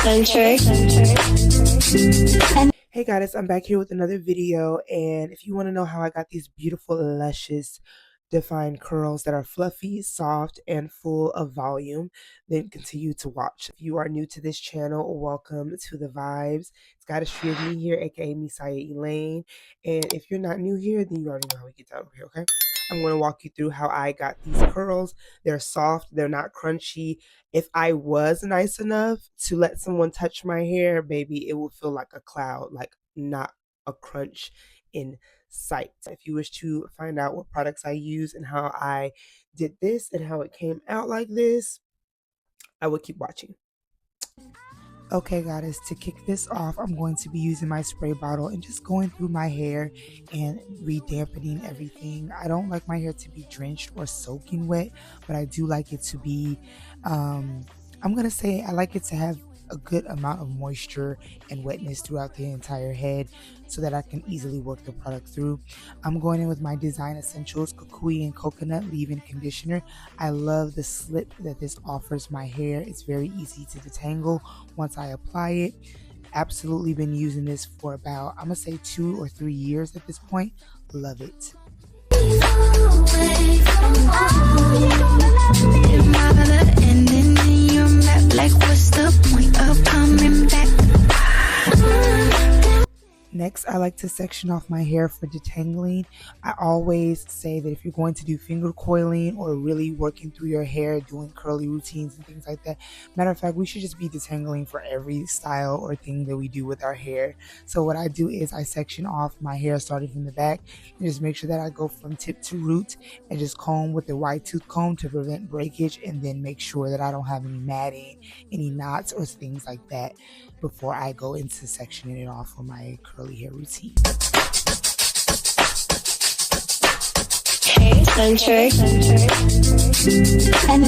Hey guys, I'm back here with another video, and if you want to know how I got these beautiful, luscious, defined curls that are fluffy, soft, and full of volume, then continue to watch. If you are new to this channel, welcome to the vibes. It's got a history of me here, aka Messiah Elaine, and if you're not new here, then you already know how we get down over here, okay? I'm going to walk you through how I got these curls. They're soft, they're not crunchy. If I was nice enough to let someone touch my hair, baby, it will feel like a cloud, like not a crunch in sight. If you wish to find out what products I use and how I did this and how it came out like this, I will keep watching. Okay guys, to kick this off, I'm going to be using my spray bottle and just going through my hair and re-dampening everything. I don't like my hair to be drenched or soaking wet, but I do like it to be, I'm going to say I like it to have a good amount of moisture and wetness throughout the entire head so that I can easily work the product through. I'm going in with my Design Essentials Coily and Coconut Leave-In Conditioner. I love the slip that this offers my hair. It's very easy to detangle once I apply it. Absolutely been using this for about, I'm gonna say 2 or 3 years at this point. Love it. Next, I like to section off my hair for detangling. I always say that if you're going to do finger coiling or really working through your hair, doing curly routines and things like that, matter of fact, we should just be detangling for every style or thing that we do with our hair. So what I do is I section off my hair starting from the back and just make sure that I go from tip to root and just comb with the wide tooth comb to prevent breakage, and then make sure that I don't have any matting, any knots or things like that before I go into sectioning it off for my curly hair routine. Hair centric. And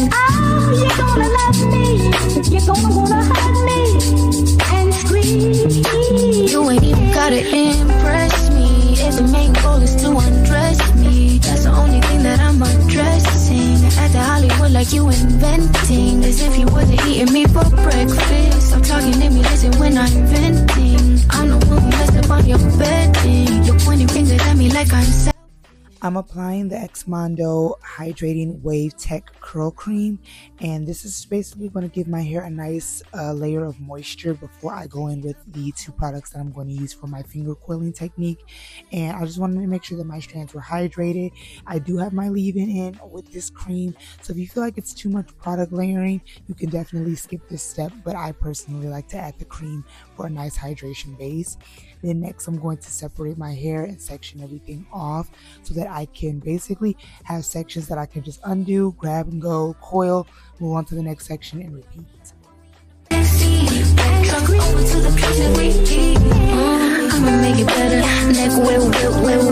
you're gonna love me. You're gonna wanna hug me and scream. You ain't even gotta impress me. If the main goal is to undress me, that's the only thing that I'm addressing. At the Hollywood like you inventing, as if you wasn't eating me for breakfast. I'm talking to me, listen when I'm venting. I'm the one who messed up on your bedding. You're pointing fingers at me like I'm applying the Xmondo Hydrating Wave Tech Curl Cream, and this is basically going to give my hair a nice layer of moisture before I go in with the 2 products that I'm going to use for my finger coiling technique. And I just wanted to make sure that my strands were hydrated. I do have my leave-in in with this cream, so if you feel like it's too much product layering, you can definitely skip this step, but I personally like to add the cream for a nice hydration base. Then next, I'm going to separate my hair and section everything off so that I can basically have sections that I can just undo, grab and go, coil, move on to the next section, and repeat. I'ma make it better. Neck well,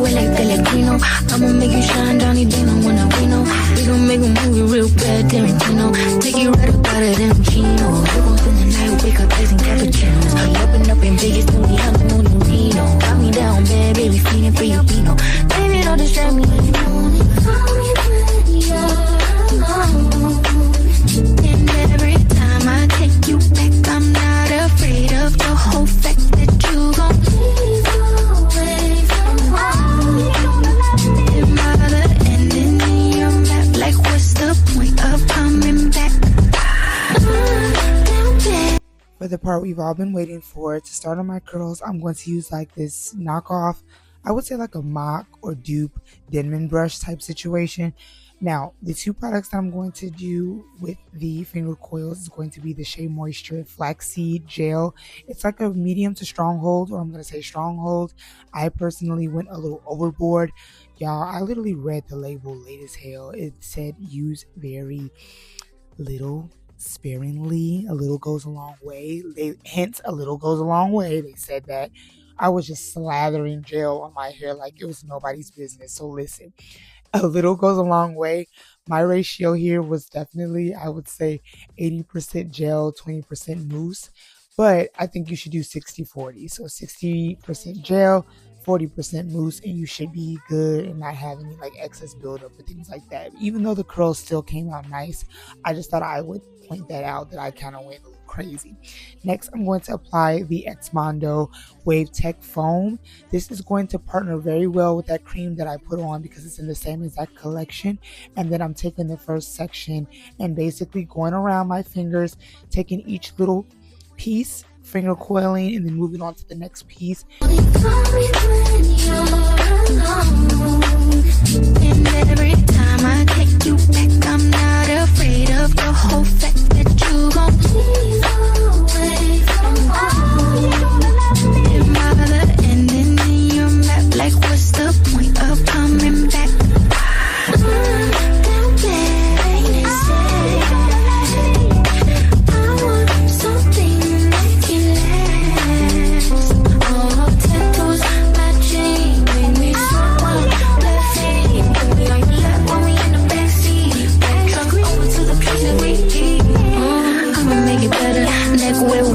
like Pellegrino. I'ma make you shine down the Dino when I win. We gon' make a movie real bad, Tarantino. Take you right up out of them Chino. We gon' spend the night, wake up, icing cappuccinos. Up in Vegas, do the honeymoon, Nino. Got me down bad, baby, feeling for your Pino. Baby, don't distract me. And every time I take you back, I'm not afraid of the whole fact that you gon' leave away from home. And by the ending in your map, like what's the point of coming back? For the part we've all been waiting for, to start on my curls, I'm going to use like this knockoff, I would say like a mock or dupe Denman brush type situation. Now, the 2 products that I'm going to do with the finger coils is going to be the Shea Moisture Flaxseed Gel. It's like a medium to stronghold, or I'm going to say stronghold. I personally went a little overboard. Y'all, I literally read the label late as hell. It said use very little, sparingly. A little goes a long way. Hence, a little goes a long way. They said that. I was just slathering gel on my hair like it was nobody's business. So listen, a little goes a long way. My ratio here was definitely, I would say, 80% gel, 20% mousse. but I think you should do 60-40. So 60% gel, 40% mousse, and you should be good and not have any like excess buildup or things like that. Even though the curls still came out nice, I just thought I would point that out that I kind of went a little crazy. Next, I'm going to apply the Xmondo Wave Tech Foam. This is going to partner very well with that cream that I put on because it's in the same exact collection. And then I'm taking the first section and basically going around my fingers, taking each little piece, finger coiling, and then moving on to the next piece. And every time I take you back, I'm not afraid of the whole fact that you gon' please away from home. Am I the ending in your map? Like, what's the point of coming back? Down there, ain't it sad? I want something that can last. All tattoos, my chain, make me someone left feet. We don't even let when we in the backseat. Back truck over to the places we keep. I'ma make it better. Neck well,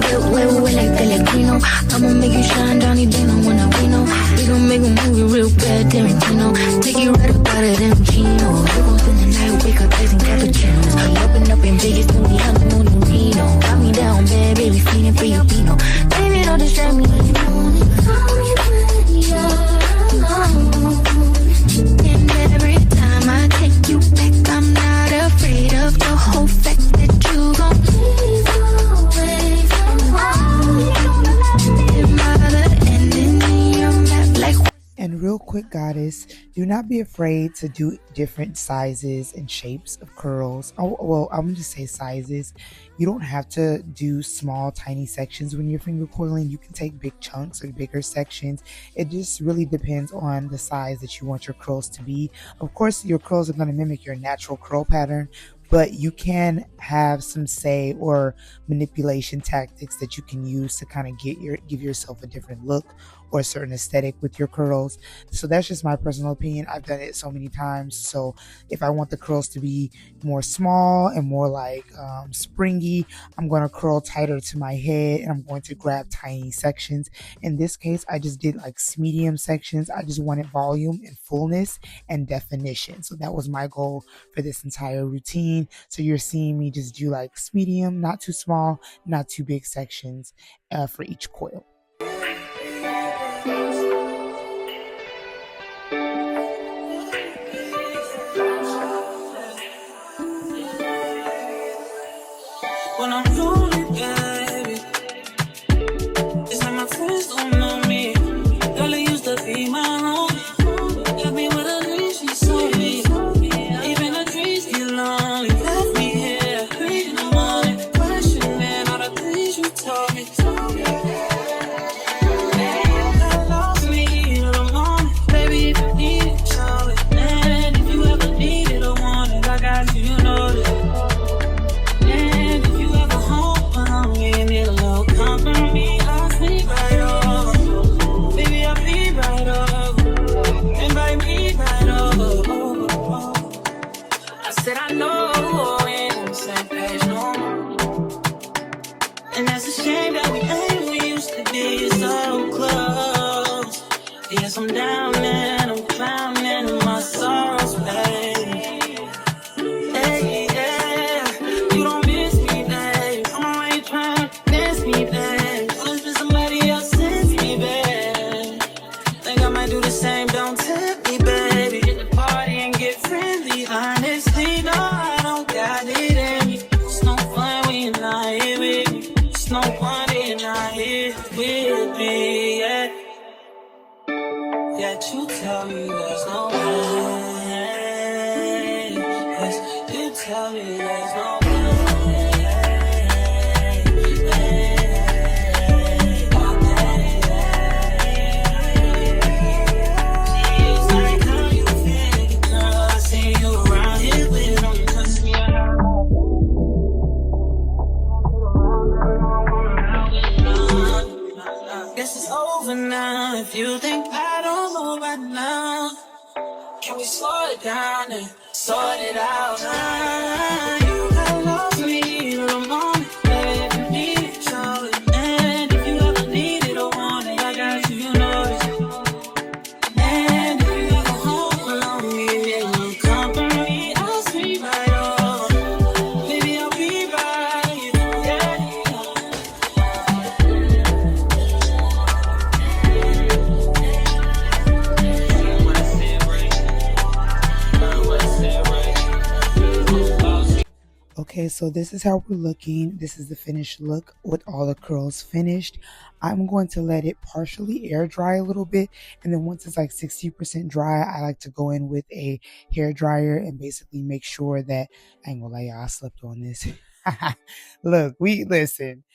like Pellegrino. I'ma make you shine, Donnie Dino, when I know. We gon' make a movie real bad, Tarantino. Take you right up out of them chinos. We gon' spend the night, wake up, dancing cappuccinos. Open up in Vegas, do the honeymoon in Reno. Got me down bad, baby, feeling Filipino. Baby, don't distract me. And every time I take you back, I'm not afraid of the whole fact that you gon' please away from home. Am I the ending in your map? Like, And real quick, goddess, do not be afraid to do different sizes and shapes of curls. Oh, well, I'm gonna just say sizes. You don't have to do small, tiny sections when you're finger coiling. You can take big chunks or bigger sections. It just really depends on the size that you want your curls to be. Of course, your curls are gonna mimic your natural curl pattern, but you can have some say or manipulation tactics that you can use to kind of give yourself a different look or a certain aesthetic with your curls. So that's just my personal opinion. I've done it so many times. So if I want the curls to be more small and more like springy, I'm going to curl tighter to my head and I'm going to grab tiny sections. In this case, I just did like medium sections. I just wanted volume and fullness and definition. So that was my goal for this entire routine. So you're seeing me just do like medium, not too small, not too big sections for each coil. when I'm lonely, baby, it's like my friends don't know me. Girl, it used to be my home. Got me with a leash, she saw me. Even the trees get lonely. Left me here, 3 in the morning, questioning all the things you told me. I lost me in the morning, baby, if you need it, show it. And if you ever needed or wanted, I got you, you know that. I know we ain't on the same page no more. And that's a shame that we ain't we used to be so close. Yes, I'm down and I'm drowning in my sorrows, babe. Hey, yeah, you don't miss me, babe. I'm already trying to dance me, babe. There's been somebody else since me, babe. Think I might do the same, don't tempt me, baby. Hit the party and get friendly, honestly, no, I don't got it in me. It's no fun when you're not here with me. It's no fun when you're not here with me, yeah. Yet you tell me there's no way. Yes, you tell me there's no way. Guess it's over now. If you think I don't know right now, can we slow it down and sort it out? You got lost me in the moment, baby, you need it, show it. Okay, so this is how we're looking. This is the finished look with all the curls finished. I'm going to let it partially air dry a little bit, and then once it's like 60% dry, I like to go in with a hair dryer and basically make sure that I ain't gonna lie, y'all, I slept on this. Look, we listen.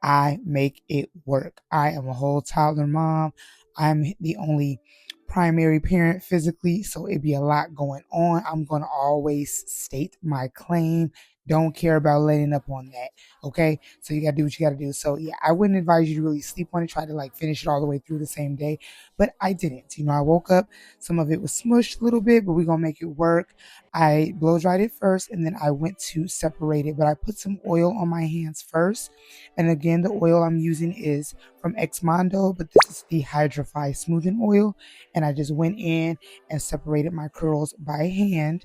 I make it work. I am a whole toddler mom. I'm the only primary parent physically, so it'd be a lot going on. I'm going to always state my claim. Don't care about letting up on that. Okay. So you got to do what you got to do. So yeah, I wouldn't advise you to really sleep on it, try to like finish it all the way through the same day. But I didn't. I woke up, some of it was smushed a little bit, but we're going to make it work. I blow dried it first and then I went to separate it, but I put some oil on my hands first. And again, the oil I'm using is from Exmondo, but this is the Hydrify smoothing oil. And I just went in and separated my curls by hand.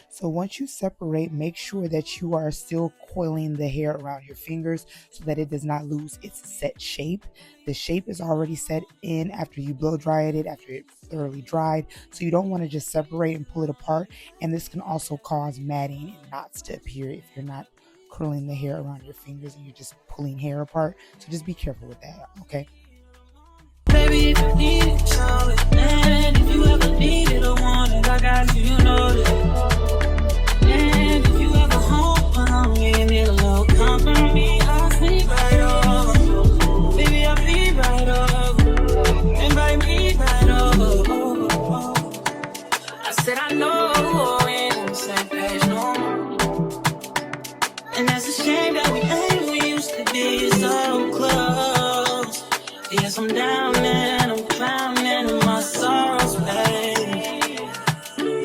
So once you separate, make sure that you are still coiling the hair around your fingers so that it does not lose its set shape. The shape is already set in after you blow dried it, after it thoroughly dried. So you don't want to just separate and pull it apart. And this can also cause matting and knots to appear if you're not curling the hair around your fingers and you're just pulling hair apart. So just be careful with that, okay? Baby, if you need it, show it. And if you ever need it or want it, I got you, you know that. And if you ever home alone, you need a little company, I'll sleep right over. Baby, I'll be right over. Invite me right over. I said I know we ain't on the same page no more. And that's a shame that we ain't, we used to be so close. Yes, I'm down and I'm drowning in my sorrows, babe.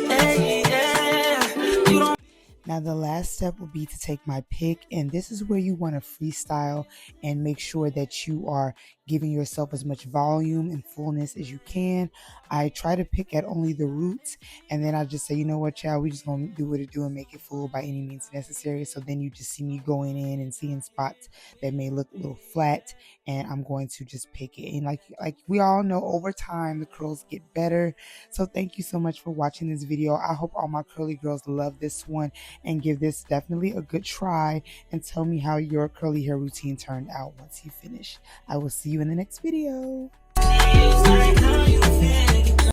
Hey, yeah. You don't. Now the last step will be to take my pick, and this is where you want to freestyle and make sure that you are giving yourself as much volume and fullness as you can. I try to pick at only the roots, and then I just say, you know what, child, we just gonna do what it do and make it full by any means necessary. So then you just see me going in and seeing spots that may look a little flat, and I'm going to just pick it. And like we all know, over time the curls get better. So thank you so much for watching this video. I hope all my curly girls love this one and give this definitely a good try, and tell me how your curly hair routine turned out once you finish. I will see you in the next video.